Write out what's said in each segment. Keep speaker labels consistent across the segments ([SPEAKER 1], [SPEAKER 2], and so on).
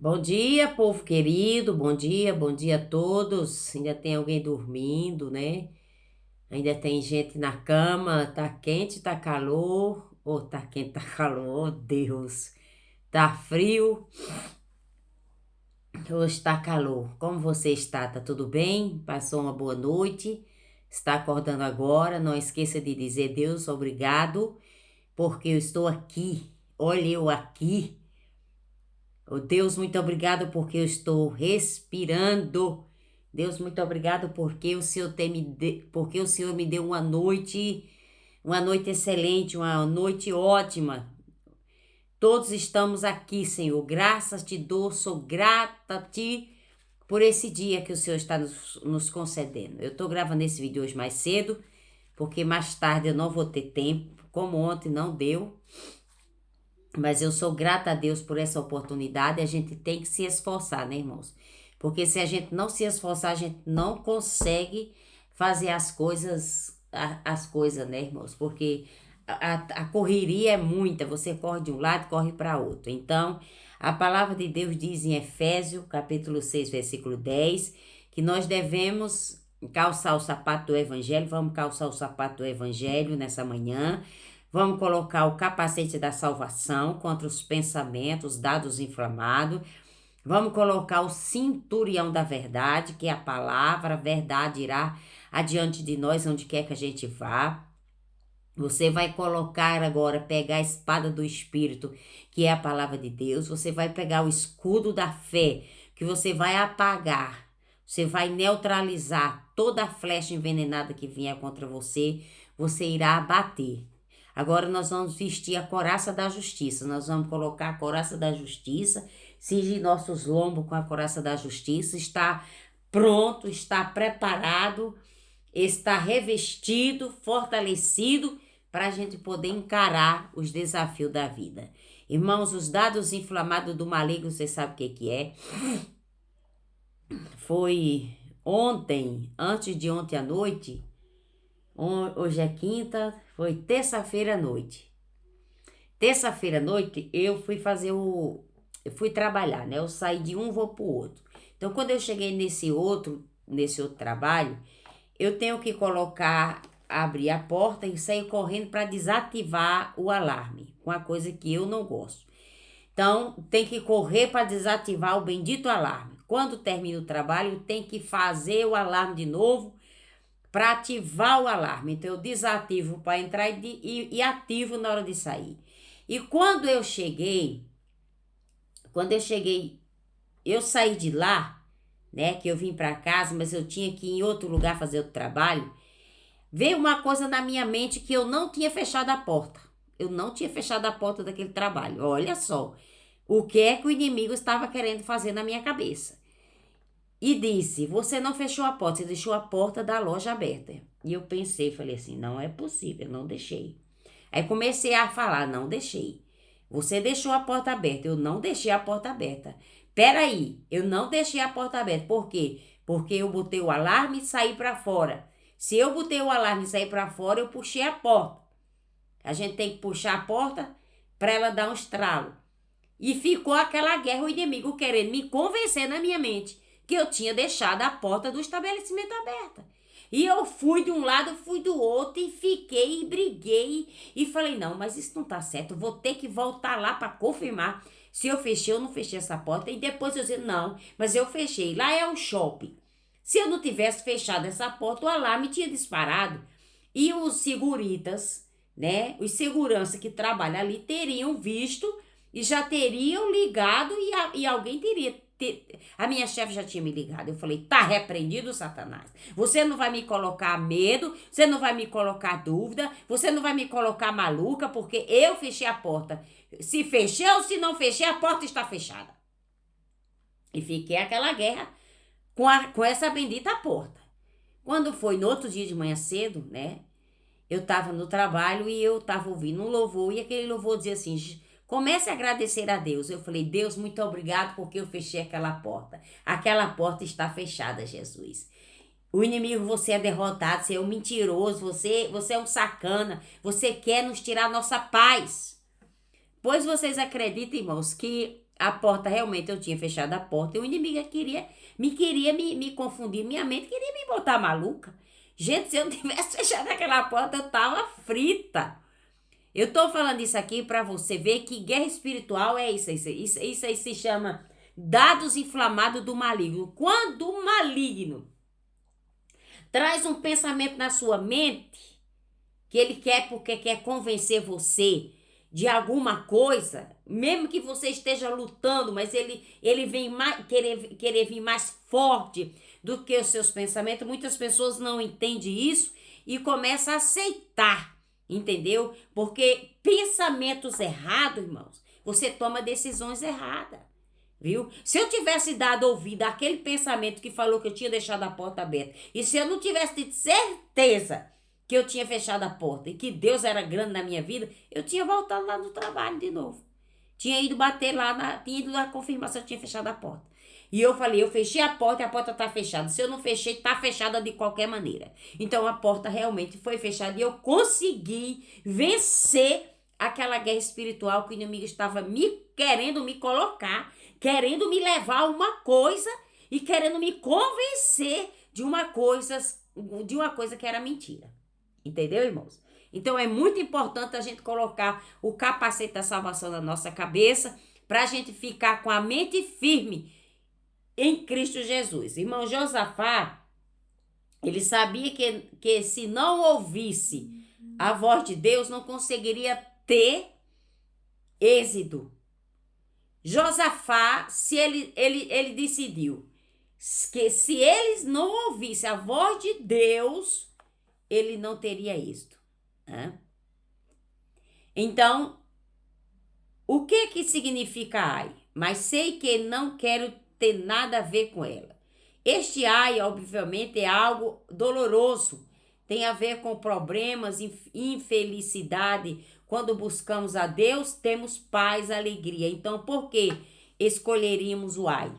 [SPEAKER 1] Bom dia, povo querido. Bom dia a todos. Ainda tem alguém dormindo, né? Ainda tem gente na cama. Tá quente, tá calor. Ou tá quente, tá calor. Oh, Deus. Tá frio. Hoje tá calor. Como você está? Tá tudo bem? Passou uma boa noite? Está acordando agora? Não esqueça de dizer Deus, obrigado, porque eu estou aqui. Olha eu aqui. Oh, Deus, muito obrigado porque eu estou respirando. Deus, muito obrigado porque o Senhor porque o Senhor me deu uma noite excelente, uma noite ótima. Todos estamos aqui, Senhor. Graças te dou, sou grata a ti por esse dia que o Senhor está nos concedendo. Eu estou gravando esse vídeo hoje mais cedo, porque mais tarde eu não vou ter tempo, como ontem não deu. Mas eu sou grata a Deus por essa oportunidade. A gente tem que se esforçar, né, irmãos? Porque se a gente não se esforçar, a gente não consegue fazer as coisas, né, irmãos? Porque a correria é muita. Você corre de um lado, corre para outro. Então, a palavra de Deus diz em Efésios, capítulo 6, versículo 10, que nós devemos calçar o sapato do evangelho. Vamos calçar o sapato do evangelho nessa manhã. Vamos colocar o capacete da salvação contra os pensamentos, dados inflamados. Vamos colocar o cinturão da verdade, que é a palavra, a verdade irá adiante de nós, onde quer que a gente vá. Você vai colocar agora, pegar a espada do Espírito, que é a palavra de Deus. Você vai pegar o escudo da fé, que você vai apagar. Você vai neutralizar toda a flecha envenenada que vier contra você. Você irá abater. Agora nós vamos vestir a couraça da justiça. Nós vamos colocar a couraça da justiça, cingir nossos lombos com a couraça da justiça. Está pronto, está preparado, está revestido, fortalecido para a gente poder encarar os desafios da vida. Irmãos, os dados inflamados do maligno, você sabe o que é? Foi ontem, antes de ontem à noite, hoje é quinta, foi terça-feira à noite. Terça-feira à noite eu fui eu fui trabalhar, né? Eu saí de um, vou pro outro. Então, quando eu cheguei nesse outro trabalho, eu tenho que abrir a porta e sair correndo para desativar o alarme, uma coisa que eu não gosto. Então, tem que correr para desativar o bendito alarme. Quando termina o trabalho, tem que fazer o alarme de novo para ativar o alarme. Então, eu desativo para entrar e ativo na hora de sair. E quando eu cheguei, eu saí de lá, né, que eu vim para casa, mas eu tinha que ir em outro lugar fazer outro trabalho. Veio uma coisa na minha mente que eu não tinha fechado a porta. Eu não tinha fechado a porta daquele trabalho. Olha só, o que é que o inimigo estava querendo fazer na minha cabeça. E disse: Você não fechou a porta, você deixou a porta da loja aberta. E eu pensei, falei assim: Não é possível, eu não deixei. Aí comecei a falar: Não deixei. Você deixou a porta aberta, eu não deixei a porta aberta. Peraí, eu não deixei a porta aberta. Por quê? Porque eu botei o alarme e saí para fora. Se eu botei o alarme e saí para fora, eu puxei a porta. A gente tem que puxar a porta para ela dar um estralo. E ficou aquela guerra, o inimigo querendo me convencer na minha mente que eu tinha deixado a porta do estabelecimento aberta. E eu fui de um lado, fui do outro e fiquei e briguei e falei: não, mas isso não tá certo, vou ter que voltar lá para confirmar se eu fechei ou não fechei essa porta. E depois eu disse: não, mas eu fechei, lá é o shopping. Se eu não tivesse fechado essa porta, o alarme tinha disparado e os seguritas, né, os segurança que trabalham ali teriam visto e já teriam ligado e alguém a minha chefe já tinha me ligado. Eu falei: tá repreendido, Satanás. Você não vai me colocar medo, você não vai me colocar dúvida, você não vai me colocar maluca, porque eu fechei a porta. Se fechei ou se não fechei, a porta está fechada. E fiquei aquela guerra com essa bendita porta. Quando foi no outro dia de manhã cedo, né? Eu tava no trabalho e eu tava ouvindo um louvor e aquele louvor dizia assim: comece a agradecer a Deus. Eu falei: Deus, muito obrigado porque eu fechei aquela porta. Aquela porta está fechada, Jesus. O inimigo, você é derrotado, você é um mentiroso, você é um sacana, você quer nos tirar nossa paz. Pois vocês acreditam, irmãos, que A porta, realmente, eu tinha fechado a porta e o inimigo queria me confundir. Minha mente queria me botar maluca. Gente, se eu não tivesse fechado aquela porta, eu tava frita. Eu tô falando isso aqui para você ver que guerra espiritual é isso aí se chama dados inflamados do maligno. Quando o maligno traz um pensamento na sua mente, que ele quer porque quer convencer você de alguma coisa, mesmo que você esteja lutando, mas ele vem mais, querer vir mais forte do que os seus pensamentos. Muitas pessoas não entendem isso e começam a aceitar, entendeu? Porque pensamentos errados, irmãos, você toma decisões erradas. Viu? Se eu tivesse dado ouvido àquele pensamento que falou que eu tinha deixado a porta aberta, e se eu não tivesse tido certeza que eu tinha fechado a porta e que Deus era grande na minha vida, eu tinha voltado lá no trabalho de novo. Tinha ido bater lá, tinha ido lá confirmar se eu tinha fechado a porta. E eu falei, eu fechei a porta e a porta tá fechada. Se eu não fechei, tá fechada de qualquer maneira. Então a porta realmente foi fechada e eu consegui vencer aquela guerra espiritual que o inimigo estava querendo me colocar, querendo me levar a uma coisa e querendo me convencer de uma coisa que era mentira. Entendeu, irmãos? Então é muito importante a gente colocar o capacete da salvação na nossa cabeça para a gente ficar com a mente firme em Cristo Jesus. Irmão Josafá, ele sabia que se não ouvisse a voz de Deus, não conseguiria ter êxito. Josafá, se ele decidiu que se eles não ouvissem a voz de Deus, ele não teria êxito. Né? Então, o que significa ai? Mas sei que não quero ter nada a ver com ela. Este ai, obviamente, é algo doloroso. Tem a ver com problemas, infelicidade. Quando buscamos a Deus, temos paz, alegria. Então, por que escolheríamos o ai?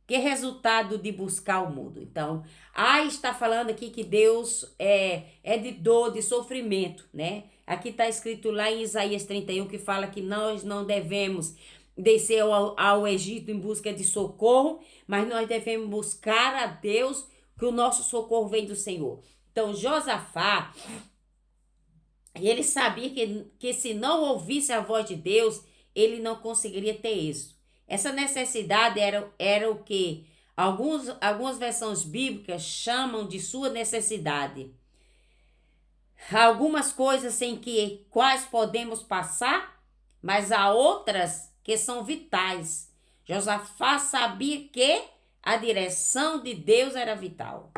[SPEAKER 1] Que resultado de buscar o mundo? Então, ai está falando aqui que Deus é de dor, de sofrimento, né? Aqui está escrito lá em Isaías 31 que fala que nós não devemos descer ao Egito em busca de socorro, mas nós devemos buscar a Deus, que o nosso socorro vem do Senhor. Então, Josafá, ele sabia que se não ouvisse a voz de Deus, ele não conseguiria ter isso. Essa necessidade era o que algumas versões bíblicas chamam de sua necessidade. Algumas coisas sem quais podemos passar, mas há outras que são vitais. Josafá sabia que a direção de Deus era vital.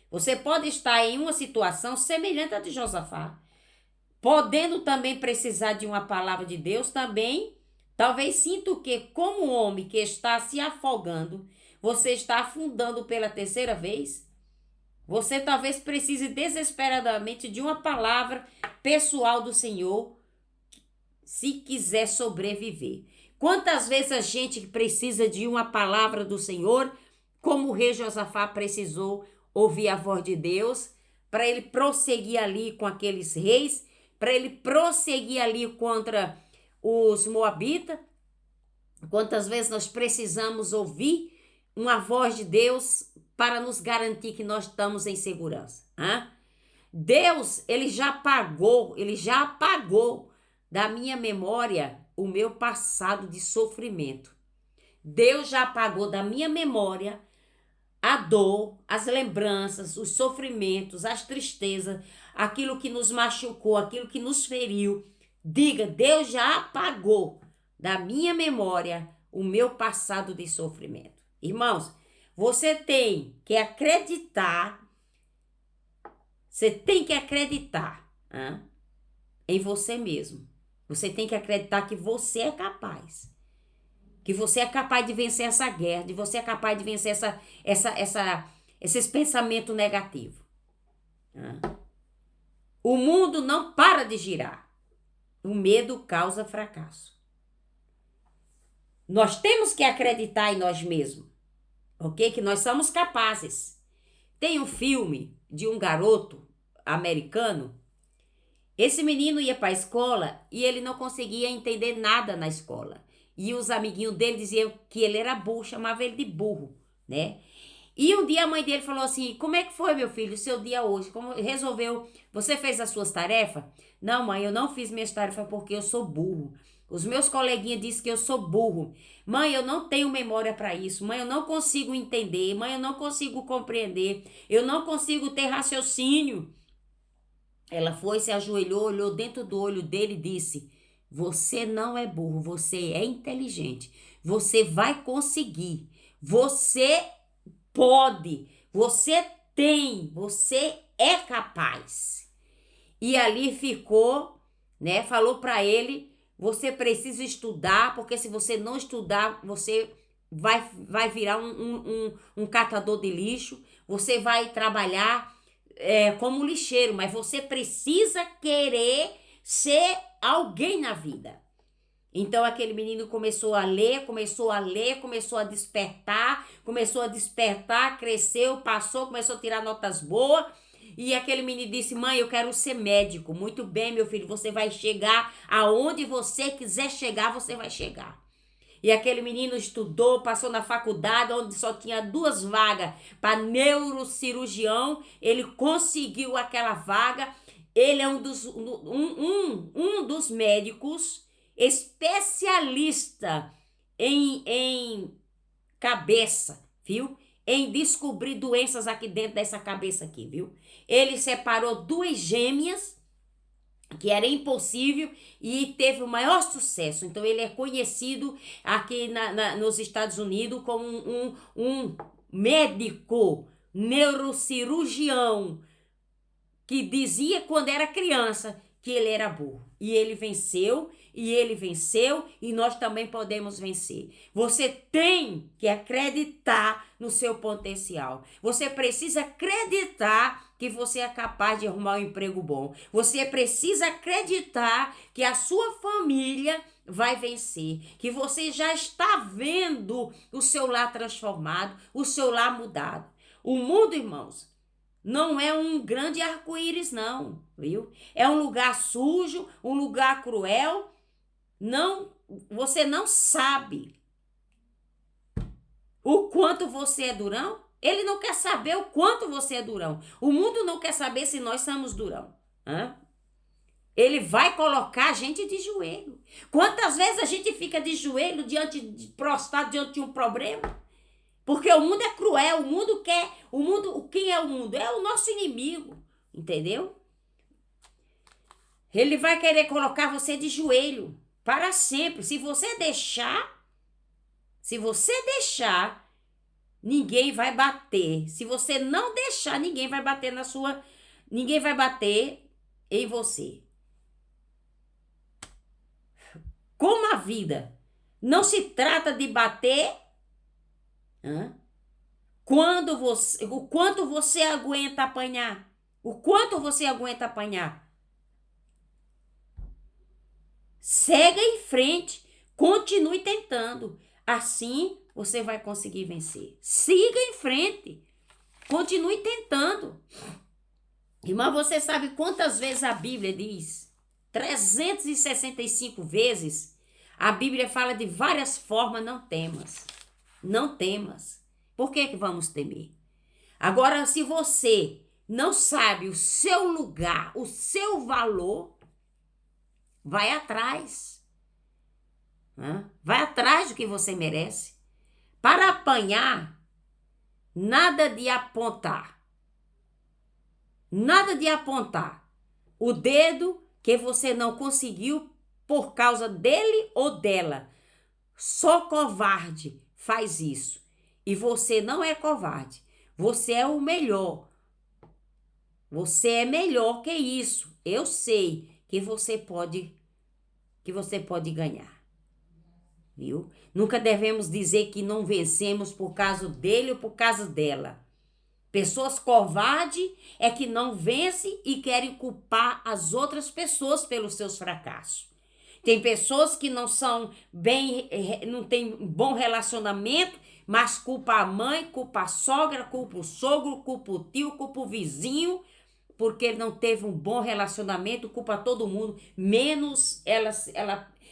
[SPEAKER 1] Você pode estar em uma situação semelhante à de Josafá, podendo também precisar de uma palavra de Deus também. Talvez sinta que, como um homem que está se afogando, você está afundando pela terceira vez. Você talvez precise desesperadamente de uma palavra pessoal do Senhor, se quiser sobreviver. Quantas vezes a gente precisa de uma palavra do Senhor, como o rei Josafá precisou ouvir a voz de Deus, para ele prosseguir ali com aqueles reis, para ele prosseguir ali contra os moabitas. Quantas vezes nós precisamos ouvir uma voz de Deus para nos garantir que nós estamos em segurança? Hein? Deus, ele já apagou da minha memória o meu passado de sofrimento. Deus já apagou da minha memória a dor, as lembranças, os sofrimentos, as tristezas, aquilo que nos machucou, aquilo que nos feriu. Diga, Deus já apagou da minha memória o meu passado de sofrimento. Irmãos, você tem que acreditar, em você mesmo. Você tem que acreditar que você é capaz. Que você é capaz de vencer essa guerra, de você é capaz de vencer esses pensamentos negativos. O mundo não para de girar. O medo causa fracasso. Nós temos que acreditar em nós mesmos, ok? Que nós somos capazes. Tem um filme de um garoto americano. Esse menino ia para a escola e ele não conseguia entender nada na escola. e os amiguinhos dele diziam que ele era burro, chamavam ele de burro, né? E um dia a mãe dele falou assim: como é que foi, meu filho, o seu dia hoje? Como resolveu? Você fez as suas tarefas? Não, mãe, eu não fiz minhas tarefas porque eu sou burro. Os meus coleguinhas dizem que eu sou burro. Mãe, eu não tenho memória para isso. Mãe, eu não consigo entender. Mãe, eu não consigo compreender. Eu não consigo ter raciocínio. Ela foi, se ajoelhou, olhou dentro do olho dele e disse: você não é burro, você é inteligente. Você vai conseguir. Você pode. Você tem. Você é capaz. E ali ficou, né? Falou para ele: você precisa estudar, porque se você não estudar, você vai virar um catador de lixo. Você vai trabalhar como lixeiro, mas você precisa querer ser alguém na vida. Então aquele menino começou a ler, começou a despertar, cresceu, passou, começou a tirar notas boas. E aquele menino disse: mãe, eu quero ser médico. Muito bem, meu filho, você vai chegar aonde você quiser chegar, você vai chegar. E aquele menino estudou, passou na faculdade, onde só tinha 2 vagas para neurocirurgião. Ele conseguiu aquela vaga. Ele é um dos médicos especialista em cabeça, viu? Em descobrir doenças aqui dentro dessa cabeça aqui, viu? Ele separou 2 gêmeas, que era impossível, e teve o maior sucesso. Então ele é conhecido aqui nos Estados Unidos como um médico neurocirurgião que dizia quando era criança que ele era burro. E ele venceu, e nós também podemos vencer. Você tem que acreditar no seu potencial. Você precisa acreditar que você é capaz de arrumar um emprego bom. Você precisa acreditar que a sua família vai vencer, que você já está vendo o seu lar transformado, o seu lar mudado. O mundo, irmãos, não é um grande arco-íris, não, viu? É um lugar sujo, um lugar cruel. Não, você não sabe o quanto você é durão. Ele não quer saber o quanto você é durão. O mundo não quer saber se nós somos durão. Ele vai colocar a gente de joelho. Quantas vezes a gente fica de joelho prostrado diante de um problema? Porque o mundo é cruel, o mundo quer, quem é o mundo? É o nosso inimigo, entendeu? Ele vai querer colocar você de joelho para sempre. Se você deixar, ninguém vai bater. Se você não deixar, ninguém vai bater em você. Como a vida não se trata de bater, o quanto você aguenta apanhar? O quanto você aguenta apanhar? Segue em frente, continue tentando. Assim você vai conseguir vencer. Siga em frente, continue tentando. Irmã, você sabe quantas vezes a Bíblia diz? 365 vezes. A Bíblia fala de várias formas: não temas. Não temas. Por que vamos temer? Agora, se você não sabe o seu lugar, o seu valor, vai atrás. Vai atrás do que você merece. Para apanhar, nada de apontar. Nada de apontar o dedo que você não conseguiu por causa dele ou dela. Só covarde faz isso. E você não é covarde. Você é o melhor. Você é melhor que isso. Eu sei que você pode ganhar. Viu? Nunca devemos dizer que não vencemos por causa dele ou por causa dela. Pessoas covardes é que não vencem e querem culpar as outras pessoas pelos seus fracassos. Tem pessoas que não têm bom relacionamento, mas culpa a mãe, culpa a sogra, culpa o sogro, culpa o tio, culpa o vizinho, porque ele não teve um bom relacionamento, culpa todo mundo, menos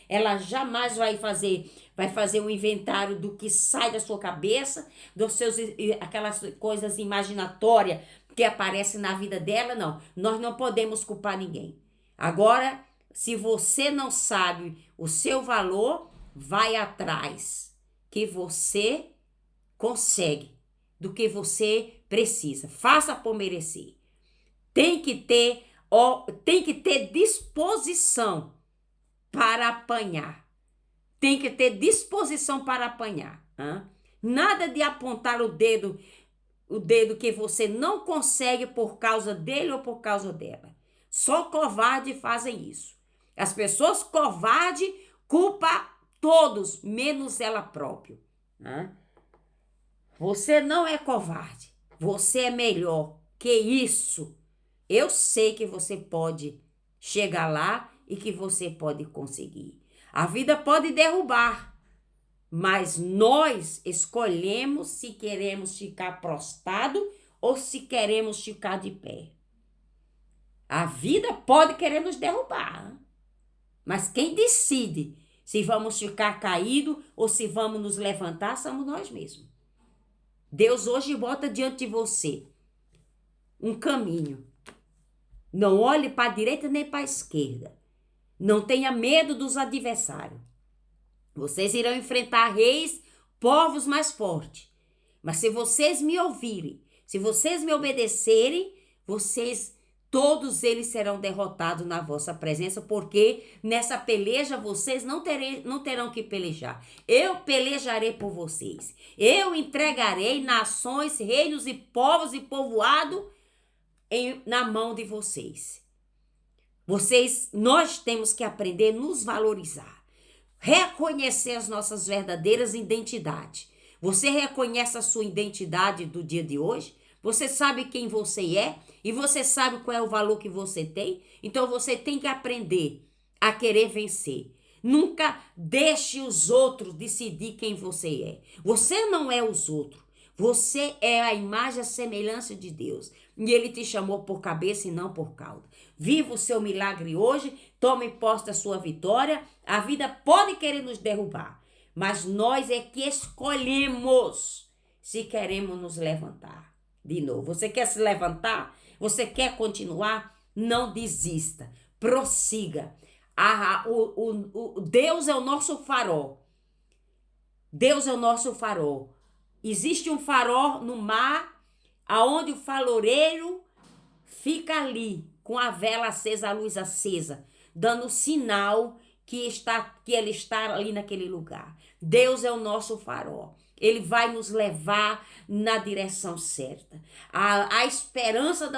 [SPEAKER 1] ela jamais vai fazer um inventário do que sai da sua cabeça, dos seus aquelas coisas imaginatórias que aparecem na vida dela, não. Nós não podemos culpar ninguém. Agora, se você não sabe o seu valor, vai atrás, que você consegue, do que você precisa. Faça por merecer. Tem que ter disposição para apanhar. Tem que ter disposição para apanhar. Nada de apontar o dedo que você não consegue por causa dele ou por causa dela. Só covarde fazem isso. As pessoas covardes culpam todos, menos ela própria. Você não é covarde. Você é melhor que isso. Eu sei que você pode chegar lá e que você pode conseguir. A vida pode derrubar, mas nós escolhemos se queremos ficar prostrado ou se queremos ficar de pé. A vida pode querer nos derrubar, mas quem decide se vamos ficar caídos ou se vamos nos levantar somos nós mesmos. Deus hoje bota diante de você um caminho. Não olhe para a direita nem para a esquerda. Não tenha medo dos adversários. Vocês irão enfrentar reis, povos mais fortes. Mas se vocês me ouvirem, se vocês me obedecerem, todos eles serão derrotados na vossa presença, porque nessa peleja vocês não terão que pelejar. Eu pelejarei por vocês. Eu entregarei nações, reinos e povos e povoado na mão de vocês. Nós temos que aprender a nos valorizar. Reconhecer as nossas verdadeiras identidades. Você reconhece a sua identidade do dia de hoje? Você sabe quem você é? E você sabe qual é o valor que você tem? Então você tem que aprender a querer vencer. Nunca deixe os outros decidir quem você é. Você não é os outros. Você é a imagem e a semelhança de Deus. E Ele te chamou por cabeça e não por cauda. Viva o seu milagre hoje. Tome posse da sua vitória. A vida pode querer nos derrubar. Mas nós é que escolhemos se queremos nos levantar. De novo, você quer se levantar? Você quer continuar? Não desista. Prossiga. Deus é o nosso farol. Deus é o nosso farol. Existe um farol no mar, aonde o faroleiro fica ali, com a vela acesa, a luz acesa, dando sinal que ele está ali naquele lugar. Deus é o nosso farol. Ele vai nos levar na direção certa. A esperança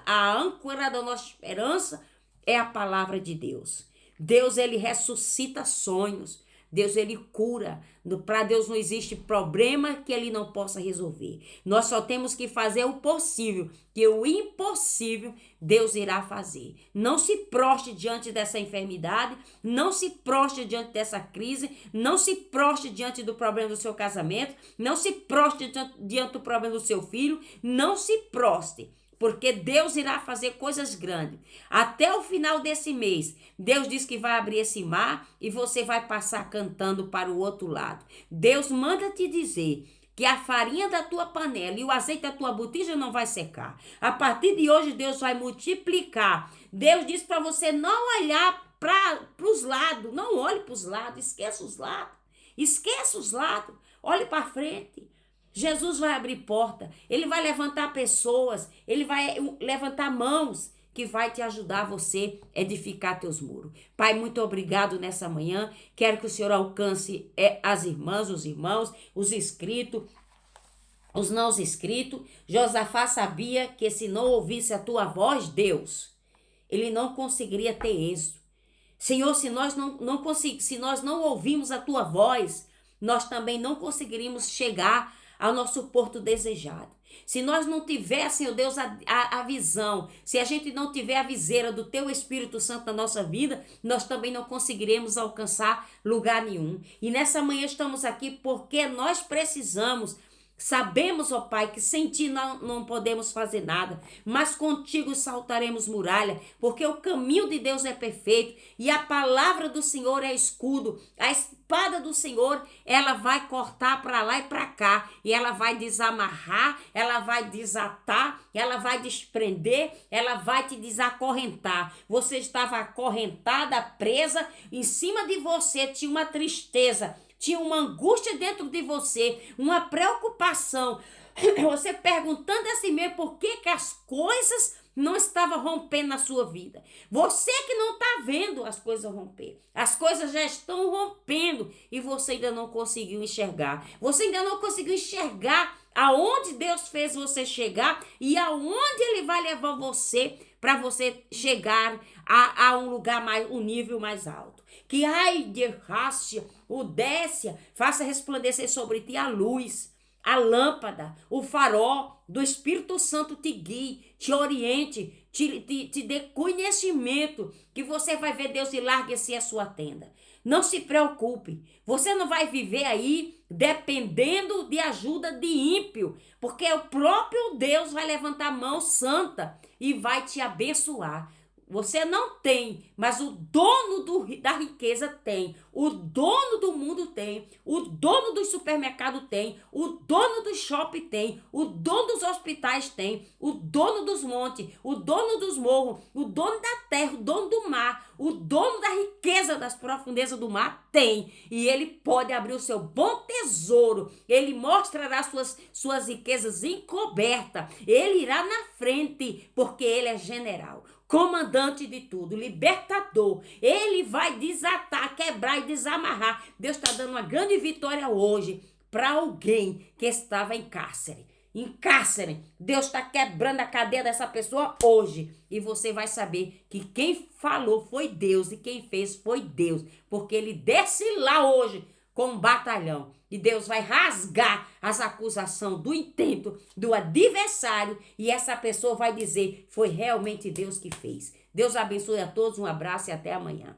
[SPEAKER 1] a âncora da nossa esperança é a palavra de Deus. Deus, ele ressuscita sonhos. Deus, ele cura. Para Deus não existe problema que ele não possa resolver. Nós só temos que fazer o possível, que o impossível Deus irá fazer. Não se prostre diante dessa enfermidade, não se prostre diante dessa crise, não se prostre diante do problema do seu casamento, não se prostre diante do problema do seu filho, não se prostre. Porque Deus irá fazer coisas grandes. Até o final desse mês, Deus diz que vai abrir esse mar e você vai passar cantando para o outro lado. Deus manda te dizer que a farinha da tua panela e o azeite da tua botija não vai secar. A partir de hoje, Deus vai multiplicar. Deus diz para você não olhar para os lados. Não olhe para os lados, esqueça os lados. Esqueça os lados, olhe para frente. Jesus vai abrir porta, ele vai levantar pessoas, ele vai levantar mãos que vai te ajudar você a edificar teus muros. Pai, muito obrigado nessa manhã. Quero que o Senhor alcance as irmãs, os irmãos, os inscritos, os não inscritos. Josafá sabia que se não ouvisse a tua voz, Deus, ele não conseguiria ter êxito. Senhor, se nós não ouvirmos a tua voz, nós também não conseguiríamos chegar ao nosso porto desejado. Se nós não tivéssemos, Deus, a visão, se a gente não tiver a viseira do Teu Espírito Santo na nossa vida, nós também não conseguiremos alcançar lugar nenhum. E nessa manhã estamos aqui porque nós precisamos Sabemos, ó Pai, que sem ti não podemos fazer nada, mas contigo saltaremos muralha, porque o caminho de Deus é perfeito e a palavra do Senhor é escudo. A espada do Senhor, ela vai cortar para lá e para cá, e ela vai desamarrar, ela vai desatar, ela vai desprender, ela vai te desacorrentar. Você estava acorrentada, presa, em cima de você tinha uma tristeza, tinha uma angústia dentro de você, uma preocupação. Você perguntando a si mesmo por que as coisas não estavam rompendo na sua vida. Você que não está vendo as coisas romper. As coisas já estão rompendo e você ainda não conseguiu enxergar. Você ainda não conseguiu enxergar aonde Deus fez você chegar e aonde Ele vai levar você para você chegar a um lugar mais, um nível mais alto. Que ai de Rácia, o Décia, faça resplandecer sobre ti a luz, a lâmpada, o farol do Espírito Santo te guie, te oriente, te dê conhecimento, que você vai ver Deus e largue-se a sua tenda. Não se preocupe, você não vai viver aí dependendo de ajuda de ímpio, porque o próprio Deus vai levantar a mão santa e vai te abençoar. Você não tem, mas o dono da riqueza tem, o dono do mundo tem, o dono do supermercado tem, o dono do shopping tem, o dono dos hospitais tem, o dono dos montes, o dono dos morros, o dono da terra, o dono do mar, o dono da riqueza das profundezas do mar tem. E ele pode abrir o seu bom tesouro, ele mostrará suas riquezas encobertas, ele irá na frente, porque ele é general, comandante de tudo, libertador. Ele vai desatar, quebrar e desamarrar. Deus está dando uma grande vitória hoje para alguém que estava em cárcere. Em cárcere, Deus está quebrando a cadeia dessa pessoa hoje. E você vai saber que quem falou foi Deus e quem fez foi Deus. Porque ele desce lá hoje com um batalhão. E Deus vai rasgar as acusações do intento do adversário. E essa pessoa vai dizer, foi realmente Deus que fez. Deus abençoe a todos, um abraço e até amanhã.